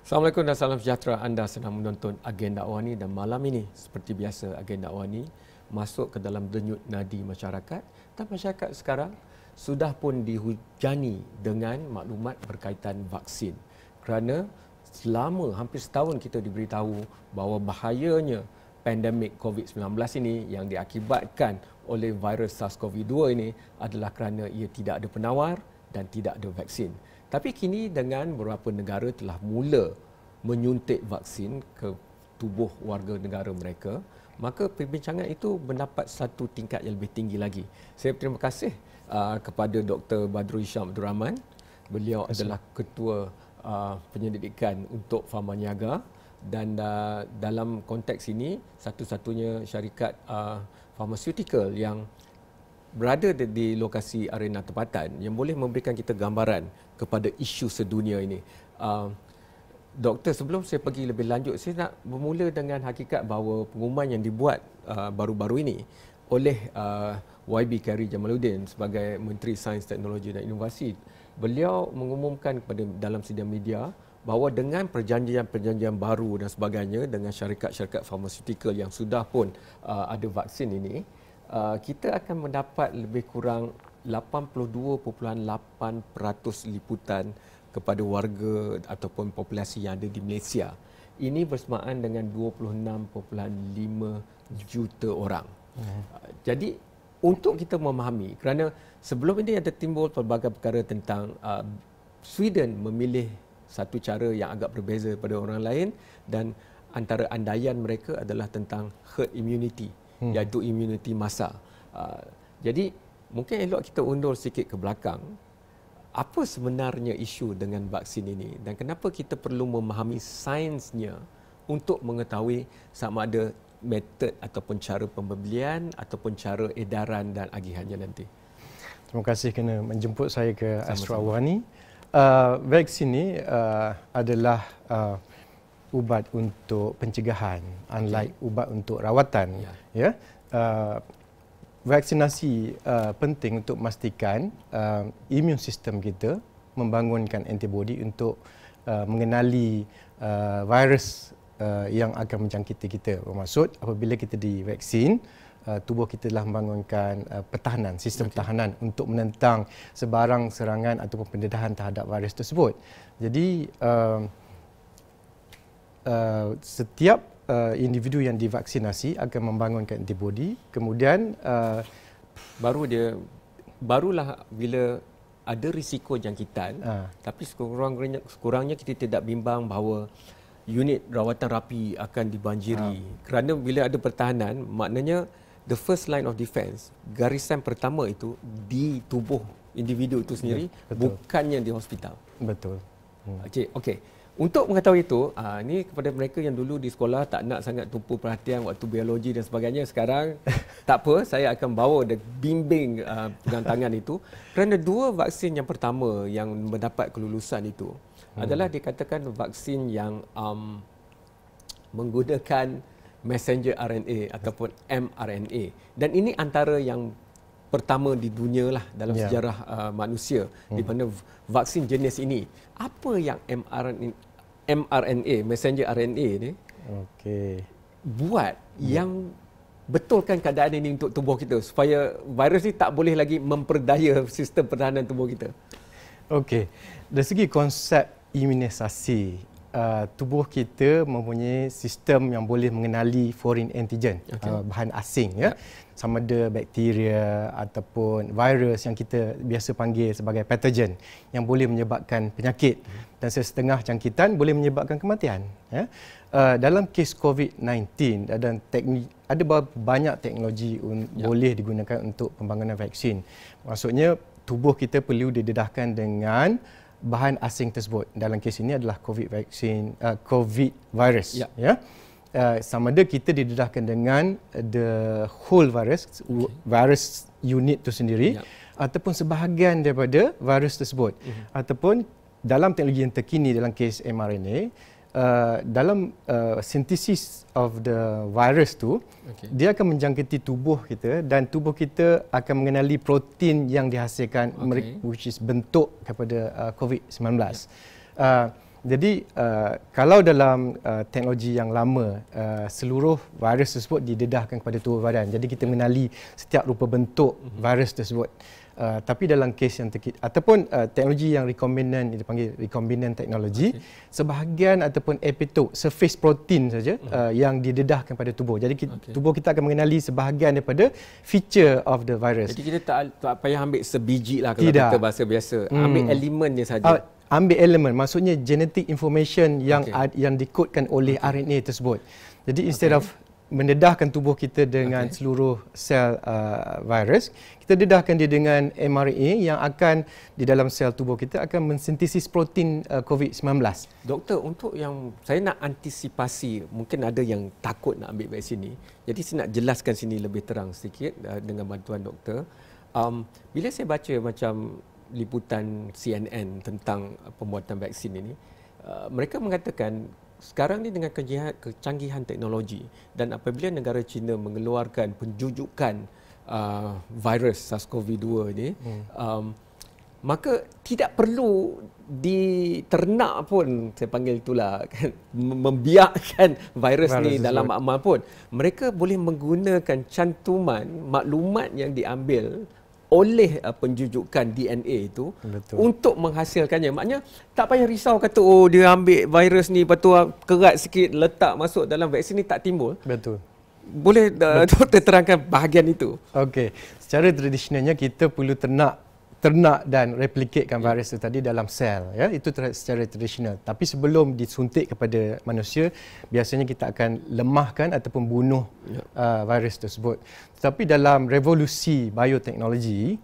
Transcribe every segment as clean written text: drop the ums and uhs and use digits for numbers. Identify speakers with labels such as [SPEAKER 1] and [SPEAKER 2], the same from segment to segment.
[SPEAKER 1] Assalamualaikum dan salam sejahtera. Anda sedang menonton Agenda Awani dan malam ini seperti biasa Agenda Awani masuk ke dalam denyut nadi masyarakat dan masyarakat sekarang sudah pun dihujani dengan maklumat berkaitan vaksin. Kerana selama hampir setahun kita diberitahu bahawa bahayanya pandemik COVID-19 ini yang diakibatkan oleh virus SARS-CoV-2 ini adalah kerana ia tidak ada penawar dan tidak ada vaksin. Tapi kini dengan beberapa negara telah mula menyuntik vaksin ke tubuh warga negara mereka, maka perbincangan itu mendapat satu tingkat yang lebih tinggi lagi. Saya berterima kasih kepada Dr. Badrul Hisham Abdul Rahman. Beliau adalah Ketua Penyelidikan untuk Pharmaniaga dan dalam konteks ini satu-satunya syarikat pharmaceutical yang berada di lokasi arena tempatan yang boleh memberikan kita gambaran kepada isu sedunia ini. Doktor, sebelum saya pergi lebih lanjut, saya nak bermula dengan hakikat bahawa pengumuman yang dibuat baru-baru ini oleh YB Khairy Jamaluddin sebagai Menteri Sains, Teknologi dan Inovasi. Beliau mengumumkan kepada dalam sidang media bahawa dengan perjanjian-perjanjian baru dan sebagainya dengan syarikat-syarikat farmaceutical yang sudah pun ada vaksin ini, kita akan mendapat lebih kurang 82.8% liputan kepada warga ataupun populasi yang ada di Malaysia. Ini bersamaan dengan 26.5 juta orang. Jadi untuk kita memahami, kerana sebelum ini ada timbul pelbagai perkara tentang Sweden memilih satu cara yang agak berbeza daripada orang lain dan antara andaian mereka adalah tentang herd immunity, iaitu immunity massa. Jadi mungkin elok kita undur sikit ke belakang. Apa sebenarnya isu dengan vaksin ini dan kenapa kita perlu memahami sainsnya untuk mengetahui sama ada metod ataupun cara pembelian ataupun cara edaran dan agihannya nanti.
[SPEAKER 2] Terima kasih kerana menjemput saya ke Astro Awani. Vaksin ini adalah ubat untuk pencegahan, unlike ubat untuk rawatan. Ya. Vaksinasi penting untuk memastikan imun sistem kita membangunkan antibodi untuk mengenali virus yang akan menjangkiti kita. Bermaksud apabila kita divaksin, tubuh kita telah membangunkan pertahanan, sistem pertahanan untuk menentang sebarang serangan ataupun pendedahan terhadap virus tersebut. Jadi setiap individu yang divaksinasi akan membangunkan antibodi, kemudian
[SPEAKER 1] barulah bila ada risiko jangkitan, tapi sekurang-kurangnya kita tidak bimbang bahawa unit rawatan rapi akan dibanjiri. Kerana bila ada pertahanan, maknanya the first line of defense, garisan pertama itu di tubuh individu itu sendiri, bukannya di hospital.
[SPEAKER 2] Betul.
[SPEAKER 1] Okey. Untuk mengetahui itu, ini kepada mereka yang dulu di sekolah tak nak sangat tumpu perhatian waktu biologi dan sebagainya, sekarang tak apa, saya akan bawa dan bimbing pegang tangan itu. Kerana dua vaksin yang pertama yang mendapat kelulusan itu adalah dikatakan vaksin yang menggunakan messenger RNA ataupun mRNA. Dan ini antara yang pertama di dunia lah dalam sejarah manusia di mana vaksin jenis ini. Apa yang mRNA, messenger RNA ni buat yang betulkan keadaan ini untuk tubuh kita supaya virus ni tak boleh lagi memperdaya sistem pertahanan tubuh kita?
[SPEAKER 2] Okey, dari segi konsep imunisasi, tubuh kita mempunyai sistem yang boleh mengenali foreign antigen, bahan asing, ya, sama ada bakteria ataupun virus yang kita biasa panggil sebagai pathogen yang boleh menyebabkan penyakit dan setengah jangkitan boleh menyebabkan kematian. Ya. Dalam kes COVID-19 ada banyak teknologi boleh digunakan untuk pembangunan vaksin. Maksudnya tubuh kita perlu didedahkan dengan bahan asing tersebut. Dalam kes ini adalah COVID virus. Ya. Sama ada kita didedahkan dengan the whole virus, virus unit itu sendiri, ataupun sebahagian daripada virus tersebut. Ataupun dalam teknologi yang terkini dalam kes mRNA, dalam synthesis of the virus tu, dia akan menjangkiti tubuh kita dan tubuh kita akan mengenali protein yang dihasilkan which is bentuk kepada COVID-19. Jadi kalau dalam teknologi yang lama, seluruh virus tersebut didedahkan kepada tubuh badan. Jadi kita mengenali setiap rupa bentuk virus tersebut. Tapi dalam kes yang ataupun teknologi yang recombinant, dipanggil recombinant technology, sebahagian ataupun epitope surface protein saja yang didedahkan pada tubuh. Jadi tubuh kita akan mengenali sebahagian daripada feature of the virus.
[SPEAKER 1] Jadi kita tak payah ambil sebiji lah kalau
[SPEAKER 2] Tidak.
[SPEAKER 1] kita bahasa biasa. Ambil elemen dia saja.
[SPEAKER 2] Ambil elemen, maksudnya genetic information yang dikodkan oleh RNA tersebut. Jadi instead of mendedahkan tubuh kita dengan seluruh sel virus, kita dedahkan dia dengan mRNA yang akan di dalam sel tubuh kita akan mensintesis protein COVID-19.
[SPEAKER 1] Doktor, untuk yang saya nak antisipasi, mungkin ada yang takut nak ambil vaksin ni. Jadi saya nak jelaskan sini lebih terang sedikit dengan bantuan doktor. Bila saya baca macam liputan CNN tentang pembuatan vaksin ini, mereka mengatakan sekarang ni dengan kecanggihan teknologi dan apabila negara China mengeluarkan penjujukan virus SARS-CoV-2 ni, maka tidak perlu di ternak pun, saya panggil itulah, membiarkan virus ni dalam amal pun. Mereka boleh menggunakan cantuman maklumat yang diambil oleh penjujukan DNA itu untuk menghasilkannya. Maknanya tak payah risau kata dia ambil virus ni lepas tu kerat sikit letak masuk dalam vaksin ni tak timbul.
[SPEAKER 2] Betul.
[SPEAKER 1] Boleh doktor terangkan bahagian itu?
[SPEAKER 2] Okey. Secara tradisionalnya kita perlu ternak dan replikatkan virus itu tadi dalam sel, ya, itu secara tradisional. Tapi sebelum disuntik kepada manusia, biasanya kita akan lemahkan ataupun bunuh virus tersebut. Tetapi dalam revolusi bioteknologi,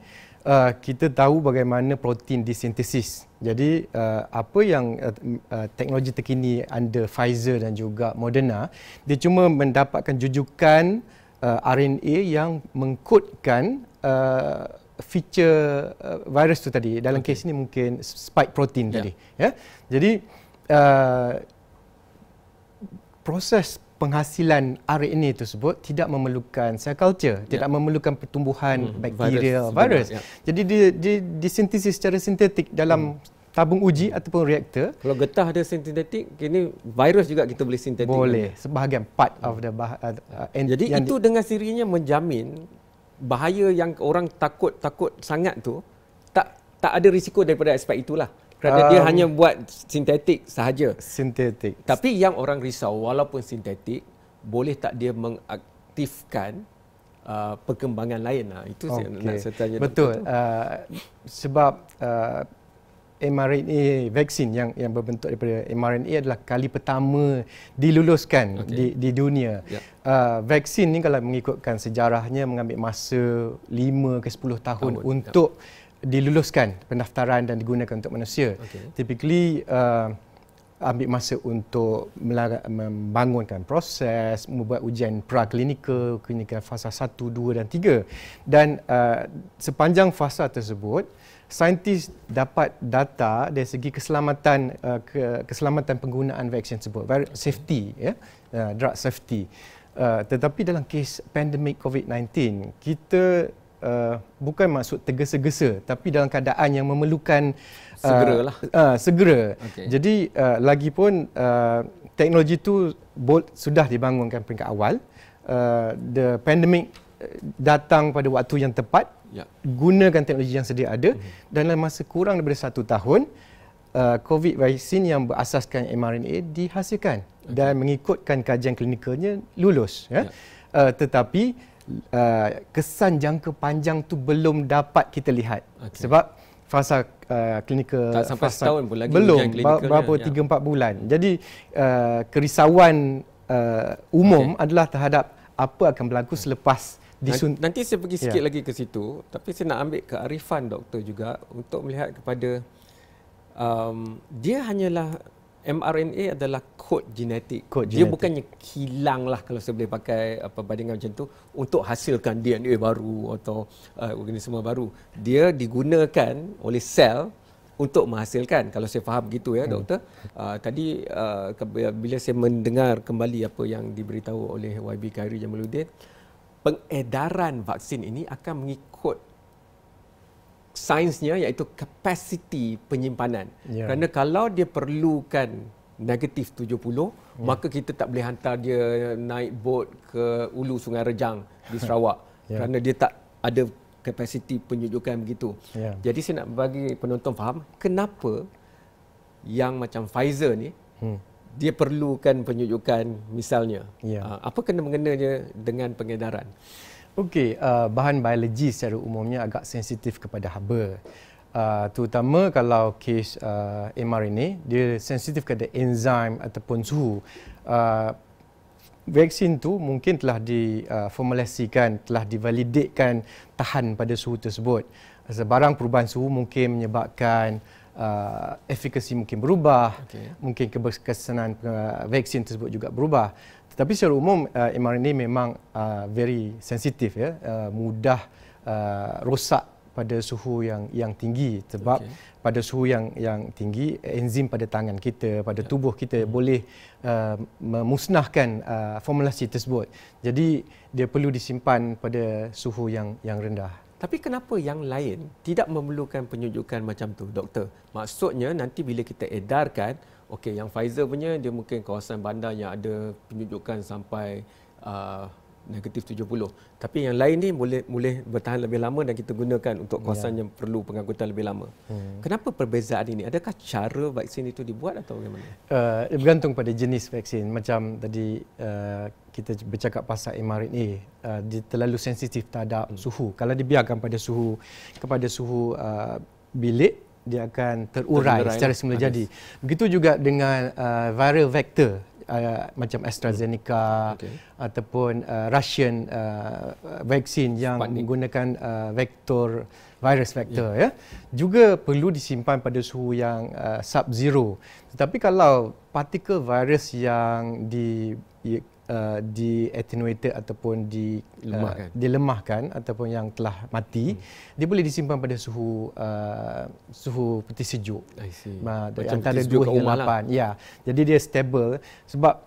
[SPEAKER 2] kita tahu bagaimana protein disintesis. Jadi apa yang teknologi terkini under Pfizer dan juga Moderna, dia cuma mendapatkan jujukan RNA yang mengkodkan feature virus tu tadi. Dalam kes ini mungkin spike protein tadi, ya. Jadi proses penghasilan RNA tersebut tidak memerlukan cell culture, tidak memerlukan pertumbuhan bakteria virus. Jadi dia disintesis secara sintetik dalam tabung uji ataupun reaktor.
[SPEAKER 1] Kalau getah ada sintetik, kini virus juga kita boleh sintetik.
[SPEAKER 2] Boleh, sebahagian part of the
[SPEAKER 1] jadi itu dengan sendirinya menjamin bahaya yang orang takut sangat tu tak ada risiko daripada aspek itulah. Kerana dia hanya buat sintetik sahaja.
[SPEAKER 2] Sintetik.
[SPEAKER 1] Tapi yang orang risau, walaupun sintetik, boleh tak dia mengaktifkan perkembangan lain? Itu saya tanya.
[SPEAKER 2] Betul. Sebab mRNA vaksin yang berbentuk daripada mRNA adalah kali pertama diluluskan di dunia. Vaksin ni kalau mengikutkan sejarahnya mengambil masa 5 ke 10 tahun untuk diluluskan pendaftaran dan digunakan untuk manusia. Typically ambil masa untuk membangunkan proses, membuat ujian praklinikal, klinikal fasa 1, 2 dan 3. Dan sepanjang fasa tersebut, saintis dapat data dari segi keselamatan penggunaan vaksin tersebut, safety, drug safety. Tetapi dalam kes pandemik COVID-19, kita bukan maksud tergesa-gesa, tapi dalam keadaan yang memerlukan segera. Jadi lagipun teknologi itu sudah dibangunkan peringkat awal. The pandemic datang pada waktu yang tepat. Gunakan teknologi yang sedia ada dan dalam masa kurang daripada 1 tahun COVID vaksin yang berasaskan mRNA dihasilkan dan mengikutkan kajian klinikalnya lulus, ya. Tetapi kesan jangka panjang tu belum dapat kita lihat sebab fasa klinikal
[SPEAKER 1] tak sampai setahun pun lagi,
[SPEAKER 2] belum, berapa 3-4 bulan. Jadi kerisauan umum adalah terhadap apa akan berlaku selepas
[SPEAKER 1] nanti saya pergi sikit lagi ke situ, tapi saya nak ambil kearifan doktor juga untuk melihat kepada dia hanyalah mRNA adalah kod genetik. Dia bukannya hilang lah kalau saya boleh pakai bandingan macam tu untuk hasilkan DNA baru atau organisma baru. Dia digunakan oleh sel untuk menghasilkan, kalau saya faham begitu, ya doktor. Tadi bila saya mendengar kembali apa yang diberitahu oleh YB Khairi Jamaluddin, pengedaran vaksin ini akan mengikut sainsnya iaitu kapasiti penyimpanan. Kerana kalau dia perlukan negatif 70, maka kita tak boleh hantar dia naik bot ke Ulu Sungai Rejang di Sarawak. Kerana dia tak ada kapasiti penyejukan begitu. Jadi saya nak bagi penonton faham kenapa yang macam Pfizer ni dia perlukan penyejukan misalnya. Apa kena-mengenanya dengan pengedaran?
[SPEAKER 2] Okey, bahan biologi secara umumnya agak sensitif kepada haba. Terutama kalau kes mRNA, dia sensitif kepada enzim ataupun suhu. Vaksin tu mungkin telah diformulasikan, telah divalidatkan tahan pada suhu tersebut. Sebarang perubahan suhu mungkin menyebabkan efikasi mungkin berubah, mungkin keberkesanan vaksin tersebut juga berubah. Tetapi secara umum mRNA memang very sensitif, ya, mudah rosak pada suhu yang tinggi, sebab pada suhu yang tinggi enzim pada tangan kita, pada tubuh kita boleh memusnahkan formulasi tersebut. Jadi dia perlu disimpan pada suhu yang rendah.
[SPEAKER 1] Tapi kenapa yang lain tidak memerlukan penyejukan macam tu, doktor? Maksudnya nanti bila kita edarkan, okey, yang Pfizer punya dia mungkin kawasan bandar yang ada penyejukan sampai negatif 70. Tapi yang lain ni boleh bertahan lebih lama dan kita gunakan untuk kawasan yang perlu pengangkutan lebih lama. Kenapa perbezaan ini? Adakah cara vaksin itu dibuat atau bagaimana?
[SPEAKER 2] Bergantung pada jenis vaksin. Macam tadi kita bercakap pasal mRNA, dia terlalu sensitif terhadap suhu. Kalau dibiarkan kepada suhu bilik, dia akan terurai secara semula jadi. Begitu juga dengan viral vector macam AstraZeneca ataupun Russian vaksin yang menggunakan vektor virus vector, ya, juga perlu disimpan pada suhu yang sub-zero. Tetapi kalau partikel virus yang di-attenuated ataupun dilemahkan ataupun yang telah mati, dia boleh disimpan pada suhu peti sejuk. Antara 2 hingga 8. Ya. Jadi dia stable sebab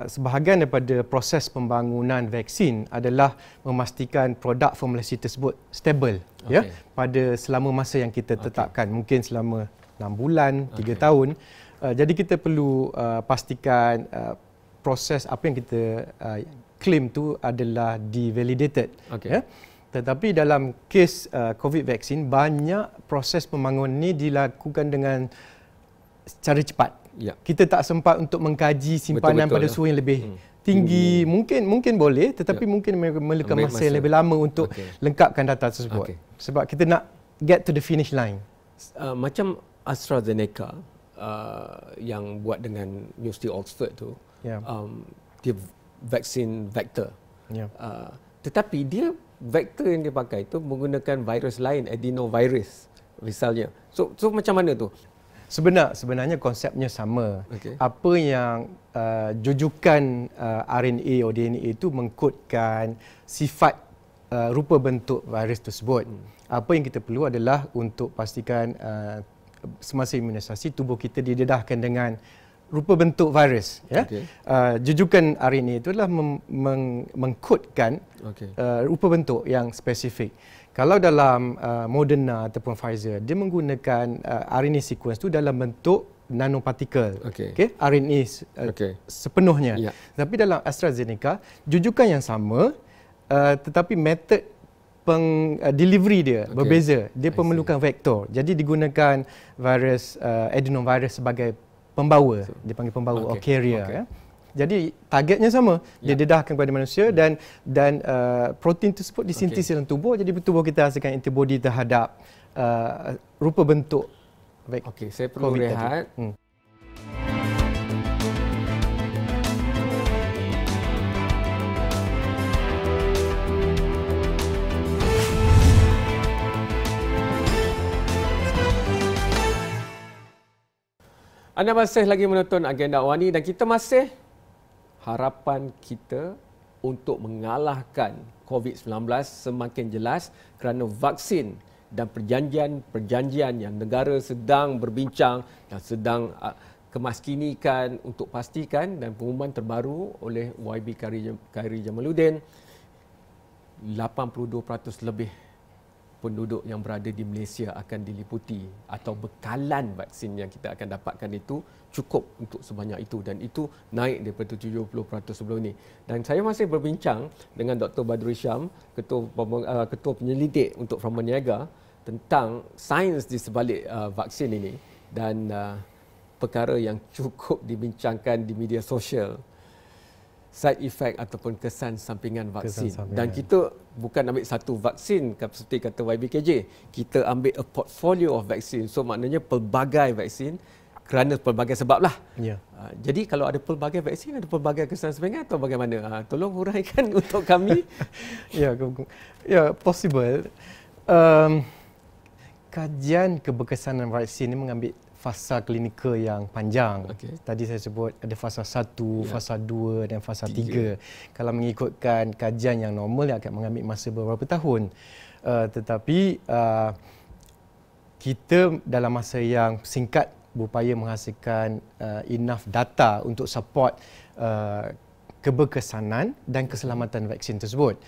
[SPEAKER 2] sebahagian daripada proses pembangunan vaksin adalah memastikan produk formulasi tersebut stable, ya, pada selama masa yang kita tetapkan, mungkin selama 6 bulan, 3 tahun. Jadi kita perlu pastikan proses apa yang kita claim tu adalah divalidated. Ya. Tetapi dalam kes COVID vaksin, banyak proses pembangunan ini dilakukan dengan secara cepat. Kita tak sempat untuk mengkaji simpanan pada suhu yang lebih tinggi. Mungkin boleh, tetapi mungkin memerlukan masa yang lebih lama untuk lengkapkan data tersebut. Sebab kita nak get to the finish line.
[SPEAKER 1] Macam AstraZeneca yang buat dengan University Oxford tu, dia vaksin vektor. Tetapi dia vektor yang dia pakai itu menggunakan virus lain, adenovirus misalnya. So macam mana tu?
[SPEAKER 2] Sebenarnya konsepnya sama. Apa yang jujukan RNA atau DNA itu mengkodkan sifat rupa bentuk virus tersebut. Apa yang kita perlu adalah untuk pastikan semasa imunisasi tubuh kita didedahkan dengan rupa bentuk virus, ya. Jujukan RNA itu adalah mengkodkan rupa bentuk yang spesifik. Kalau dalam Moderna ataupun Pfizer, dia menggunakan RNA sequence itu dalam bentuk nanopartikel, RNA sepenuhnya. Tapi dalam AstraZeneca, jujukan yang sama, tetapi metod delivery dia berbeza. Dia memerlukan vektor. Jadi digunakan virus adenovirus sebagai pembawa, dipanggil pembawa atau carrier, ya. Jadi targetnya sama, dia dedahkan kepada manusia dan protein tersebut disintesis dalam tubuh, jadi tubuh kita hasilkan antibody terhadap rupa bentuk
[SPEAKER 1] saya perlu rehat. Anda masih lagi menonton Agenda Awani dan kita masih harapan kita untuk mengalahkan COVID-19 semakin jelas kerana vaksin dan perjanjian yang negara sedang berbincang dan sedang kemaskinikan untuk pastikan, dan pengumuman terbaru oleh YB Khairi Jamaluddin, 82% lebih penduduk yang berada di Malaysia akan diliputi atau bekalan vaksin yang kita akan dapatkan itu cukup untuk sebanyak itu, dan itu naik daripada 70% sebelum ini. Dan saya masih berbincang dengan Dr. Badrul Syam, ketua penyelidik untuk Pharmaniaga, tentang sains di sebalik vaksin ini, dan perkara yang cukup dibincangkan di media sosial, side effect ataupun kesan sampingan vaksin. Dan kita bukan ambil satu vaksin seperti kata YBKJ, kita ambil a portfolio of vaksin. So maknanya pelbagai vaksin kerana pelbagai sebab lah.
[SPEAKER 2] Ya.
[SPEAKER 1] Jadi kalau ada pelbagai vaksin, ada pelbagai kesan sampingan atau bagaimana? Tolong huraikan untuk kami.
[SPEAKER 2] Ya, possible. Kajian keberkesanan vaksin ini mengambil fasa klinikal yang panjang. Okay. Tadi saya sebut ada fasa 1, fasa 2 dan fasa 3. Kalau mengikutkan kajian yang normal, dia akan mengambil masa beberapa tahun. Tetapi kita dalam masa yang singkat berupaya menghasilkan enough data untuk support keberkesanan dan keselamatan vaksin tersebut.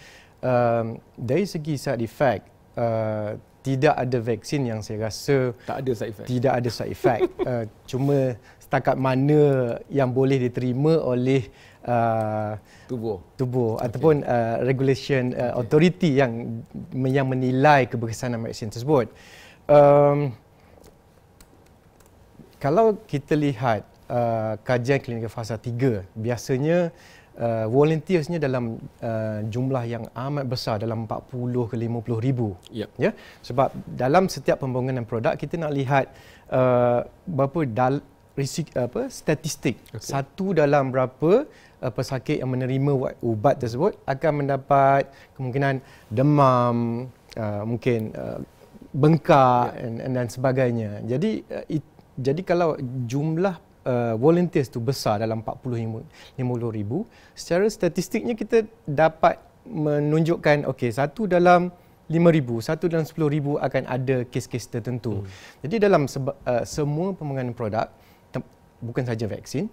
[SPEAKER 2] Dari segi side effect, tidak ada vaksin yang saya rasa tidak ada side effect. Cuma setakat mana yang boleh diterima oleh tubuh ataupun regulation authority yang menilai keberkesanan vaksin tersebut. Kalau kita lihat kajian klinikal fasa 3, biasanya volunteersnya dalam jumlah yang amat besar, dalam 40 ke 50 ribu. Yep. Ya? Sebab dalam setiap pembangunan produk kita nak lihat statistik. Okay. Satu dalam berapa pesakit yang menerima ubat tersebut akan mendapat kemungkinan demam, mungkin bengkak dan sebagainya. Jadi kalau jumlah volunteers tu besar dalam 40-50 ribu, secara statistiknya kita dapat menunjukkan satu dalam 5,000, satu dalam 10,000 akan ada kes-kes tertentu. Jadi dalam semua pembangunan produk, bukan saja vaksin,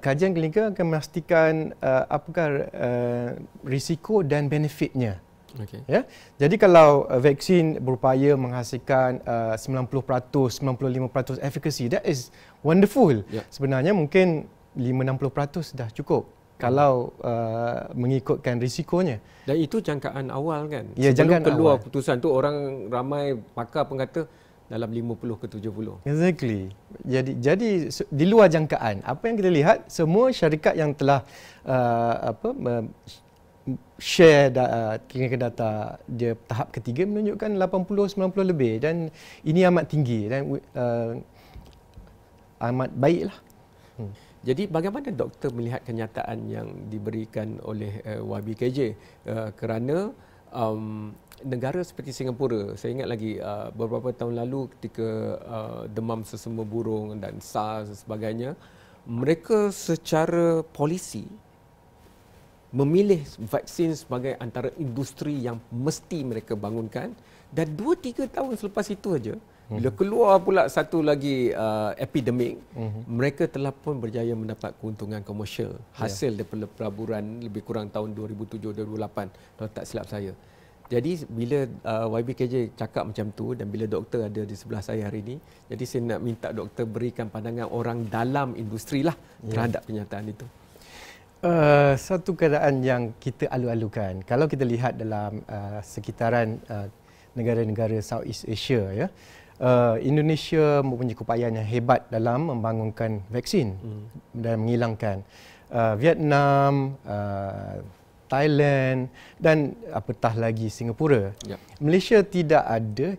[SPEAKER 2] kajian klinikal akan memastikan apakah risiko dan benefitnya. Okay. Ya? Jadi kalau vaksin berupaya menghasilkan 90%, 95% efficacy, that is wonderful. Yeah. Sebenarnya mungkin 5-60% dah cukup kalau mengikutkan risikonya. Dan itu jangkaan awal kan? Ya, sebelum keluar awal keputusan tu, orang ramai pakar pun kata dalam 50 ke 70. Exactly. Jadi di luar jangkaan. Apa yang kita lihat, semua syarikat yang telah share klinikal data dia tahap ketiga menunjukkan 80-90 lebih, dan ini amat tinggi dan amat baiklah. Jadi bagaimana doktor melihat kenyataan yang diberikan oleh YBKJ kerana negara seperti Singapura, saya ingat lagi beberapa tahun lalu ketika demam sesama burung dan SARS dan sebagainya, mereka secara polisi memilih vaksin sebagai antara industri yang mesti mereka bangunkan, dan 2-3 tahun selepas itu saja, bila keluar pula satu lagi epidemik, mereka telah pun berjaya mendapat keuntungan komersial hasil daripada pelaburan lebih kurang tahun 2007-2008 kalau tak silap saya. Jadi bila YBKJ cakap macam tu, dan bila doktor ada di sebelah saya hari ini, jadi saya nak minta doktor berikan pandangan orang dalam industri lah terhadap kenyataan itu. Satu keadaan yang kita alu-alukan. Kalau kita lihat dalam sekitaran negara-negara Southeast Asia, Indonesia mempunyai keupayaan yang hebat dalam membangunkan vaksin dan menghilangkan. Vietnam, Thailand dan apatah lagi Singapura. Yep. Malaysia tidak ada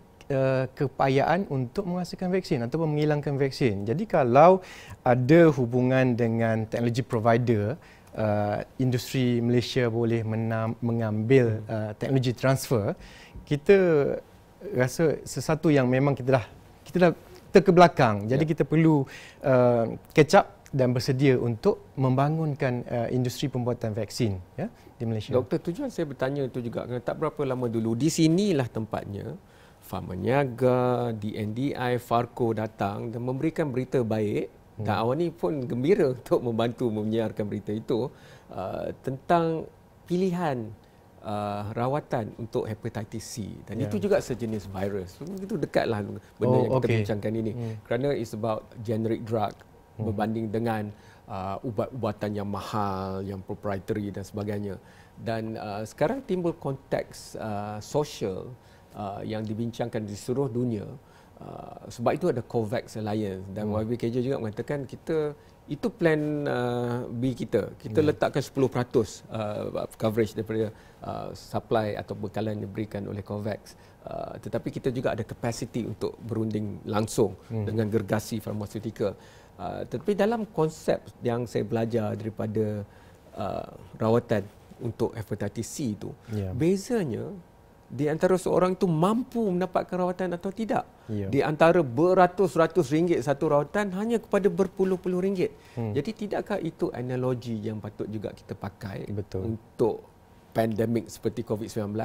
[SPEAKER 2] keupayaan untuk menghasilkan vaksin ataupun menghilangkan vaksin. Jadi kalau ada hubungan dengan teknologi provider, industri Malaysia boleh mengambil teknologi transfer, kita rasa sesuatu yang memang kita dah terkebelakang. Jadi kita perlu catch up dan bersedia untuk membangunkan industri pembuatan vaksin di Malaysia. Doktor, tujuan saya bertanya itu juga kerana tak berapa lama dulu di sinilah tempatnya Pharmaniaga, DNDI, Farco datang dan memberikan berita baik. Dan awak ni pun gembira untuk membantu menyiarkan berita itu tentang pilihan
[SPEAKER 1] rawatan untuk hepatitis C dan itu
[SPEAKER 2] Yeah.
[SPEAKER 1] juga sejenis virus. Itu dekatlah benda yang kita bincangkan ini. Kerana it's about generic drug berbanding dengan ubat-ubatan yang mahal, yang proprietary dan sebagainya. Dan sekarang timbul konteks sosial yang dibincangkan di seluruh dunia. Sebab itu ada COVAX Alliance dan YBKJ juga mengatakan kita itu plan B kita. Kita letakkan 10% coverage daripada supply atau bekalan yang diberikan oleh COVAX. Tetapi kita juga ada capacity untuk berunding langsung dengan gergasi farmaseutical. Tetapi dalam konsep yang saya belajar daripada rawatan untuk hepatitis C itu, bezanya di antara seorang itu mampu mendapatkan rawatan atau tidak. Di antara beratus-ratus ringgit satu rawatan hanya kepada berpuluh-puluh ringgit. Jadi tidakkah itu analogi yang patut juga kita pakai untuk pandemik seperti COVID-19?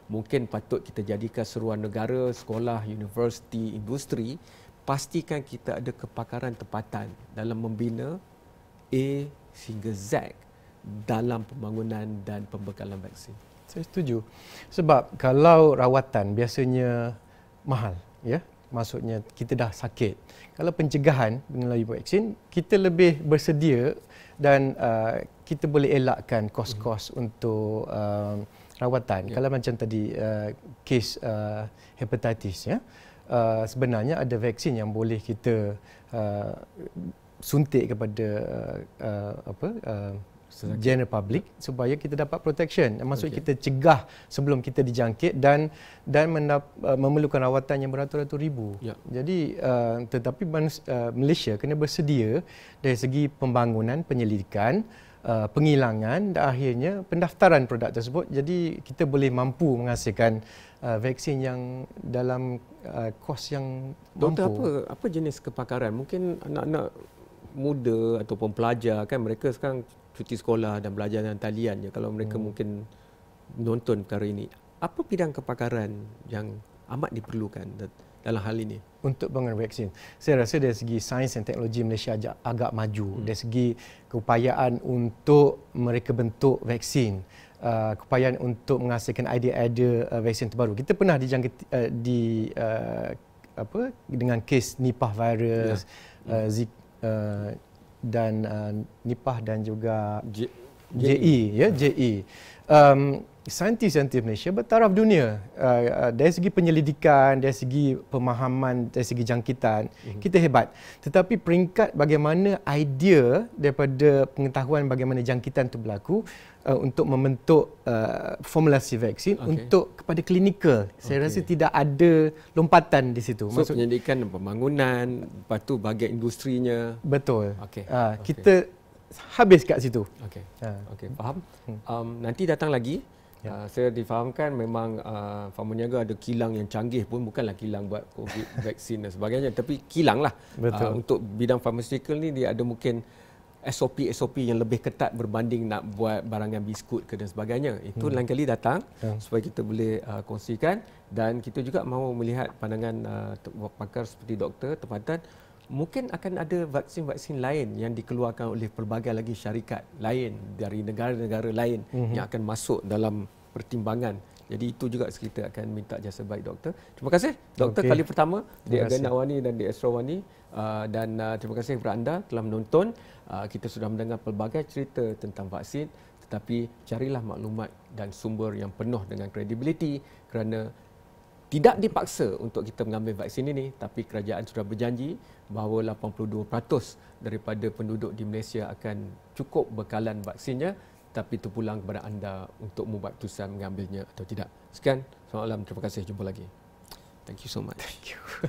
[SPEAKER 1] Mungkin patut kita jadikan seruan negara, sekolah, universiti, industri, pastikan kita ada kepakaran tempatan dalam membina A sehingga Z dalam pembangunan dan pembekalan vaksin.
[SPEAKER 2] Saya setuju. Sebab kalau rawatan biasanya mahal, ya. Maksudnya kita dah sakit. Kalau pencegahan melalui vaksin, kita lebih bersedia dan kita boleh elakkan kos-kos untuk rawatan. Kalau macam tadi kes hepatitis, ya. Sebenarnya ada vaksin yang boleh kita suntik kepada general public supaya kita dapat protection. Maksud kita cegah sebelum kita dijangkit dan memerlukan rawatan yang beratus-ratus ribu. Jadi tetapi Malaysia kena bersedia dari segi pembangunan, penyelidikan, penghilangan dan akhirnya pendaftaran produk tersebut. Jadi kita boleh mampu menghasilkan vaksin yang dalam kos yang
[SPEAKER 1] Doktor,
[SPEAKER 2] mampu.
[SPEAKER 1] apa jenis kepakaran? Mungkin anak-anak muda ataupun pelajar kan, mereka sekarang cuti sekolah dan belajar dalam talian je. Kalau mereka mungkin menonton perkara ini, apa bidang kepakaran yang amat diperlukan dalam hal ini?
[SPEAKER 2] Untuk pengembangan vaksin, saya rasa dari segi sains dan teknologi Malaysia agak maju. Dari segi keupayaan untuk mereka bentuk vaksin, keupayaan untuk menghasilkan idea-idea vaksin terbaru. Kita pernah dijangkit dengan kes Nipah virus, dan Nipah dan juga JE. Saintis-saintis Malaysia bertaraf dunia dari segi penyelidikan, dari segi pemahaman, dari segi jangkitan, kita hebat. Tetapi peringkat bagaimana idea daripada pengetahuan bagaimana jangkitan itu berlaku untuk membentuk formulasi vaksin untuk kepada klinikal, saya rasa tidak ada lompatan di situ.
[SPEAKER 1] So, penyelidikan dan pembangunan, lepas tu bahagian industrinya.
[SPEAKER 2] Betul. Kita habis kat situ.
[SPEAKER 1] Okey, faham. Nanti datang lagi. Saya difahamkan memang Pharmaniaga ada kilang yang canggih pun, bukanlah kilang buat COVID vaksin dan sebagainya, tapi kilang lah. Untuk bidang pharmaceutical ni dia ada mungkin SOP yang lebih ketat berbanding nak buat barangan biskut ke dan sebagainya. Itu lain kali datang supaya kita boleh kongsikan, dan kita juga mahu melihat pandangan pakar seperti doktor tempatan. Mungkin akan ada vaksin-vaksin lain yang dikeluarkan oleh pelbagai lagi syarikat lain dari negara-negara lain yang akan masuk dalam pertimbangan. Jadi itu juga kita akan minta jasa baik doktor. Terima kasih doktor kali pertama di Agenda Awani dan di Astro Awani, dan terima kasih kepada anda telah menonton. Kita sudah mendengar pelbagai cerita tentang vaksin, tetapi carilah maklumat dan sumber yang penuh dengan kredibiliti, kerana tidak dipaksa untuk kita mengambil vaksin ini, tapi kerajaan sudah berjanji bahawa 82% daripada penduduk di Malaysia akan cukup bekalan vaksinnya, tapi terpulang kepada anda untuk membuat keputusan mengambilnya atau tidak. Sekian, selamat malam, terima kasih, jumpa lagi. Thank you so much.
[SPEAKER 2] Thank you.